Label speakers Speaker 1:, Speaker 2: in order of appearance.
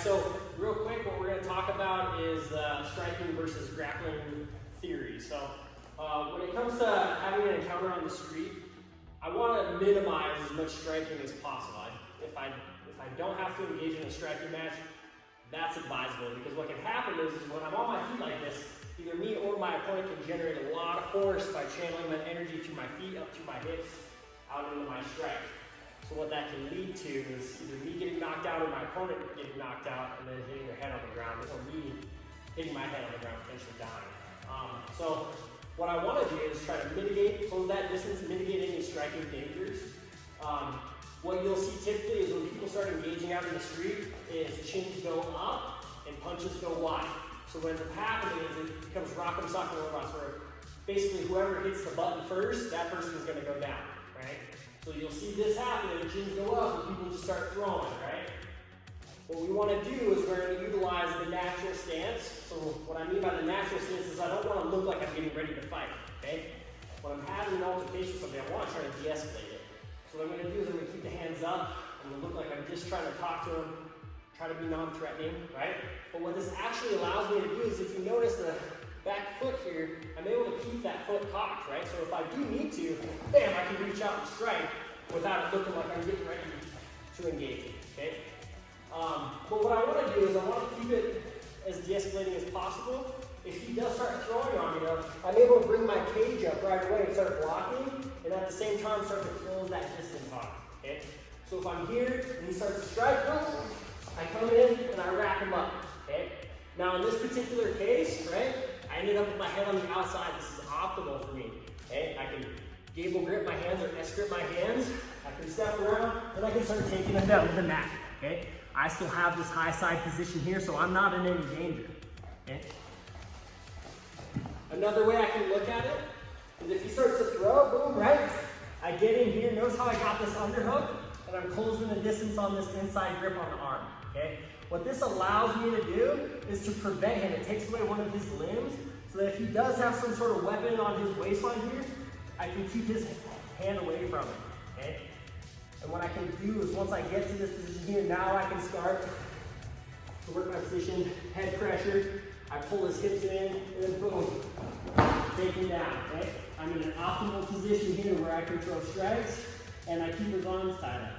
Speaker 1: so real quick, what we're going to talk about is striking versus grappling theory. So when it comes to having an encounter on the street, I want to minimize as much striking as possible. If I don't have to engage in a striking match, that's advisable, because what can happen is when I'm on my feet like this, either me or my opponent can generate a lot of force by channeling that energy through my feet up to my hips out into my strike. So what that can lead to is either me getting knocked out or my opponent getting knocked out and then hitting their head on the ground, or me hitting my head on the ground, potentially dying. So what I want to do is try to mitigate, close that distance, mitigate any striking dangers. What you'll see typically is when people start engaging out in the street is chins go up and punches go wide. So what ends up happening is it becomes rock'em sock'em robots, where basically whoever hits the button first, that person is going to go down, right? So you'll see this happen, and chins go up, and people just start throwing, right? What we want to do is we're going to utilize the natural stance. So what I mean by the natural stance is I don't want to look like I'm getting ready to fight, okay? When I'm having an altercation with somebody, I want to try to de-escalate it. So what I'm going to do is I'm going to keep the hands up. I'm going to look like I'm just trying to talk to them, try to be non-threatening, right? But what this actually allows me to do is, if you notice the back foot here, I'm able to keep that foot cocked, right? So if I do need to, bam, I can reach out and strike without it looking like I'm getting ready to engage, okay? But what I want to do is I want to keep it as de-escalating as possible. If he does start throwing on me, though, I'm able to bring my cage up right away and start blocking, and at the same time start to close that distance on him, okay? So if I'm here and he starts to strike, I come in and I wrap him up, okay? Now in this particular case, right, I ended up with my head on the outside. This is optimal for me, okay? I can gable grip my hands or S grip my hands. I can step around and I can start taking them down to the mat, okay? I still have this high side position here, so I'm not in any danger, okay? Another way I can look at it is if he starts to throw, boom, right? I get in here, notice how I got this underhook, and I'm closing the distance on this inside grip on the arm, okay? What this allows me to do is to prevent him. It takes away one of his limbs, so that if he does have some sort of weapon on his waistline here, I can keep his hand away from it, okay? And what I can do is once I get to this position here, now I can start to work my position, head pressure, I pull his hips in, and then boom, take him down, okay? I'm in an optimal position here where I can throw strikes, and I keep his arms tied up.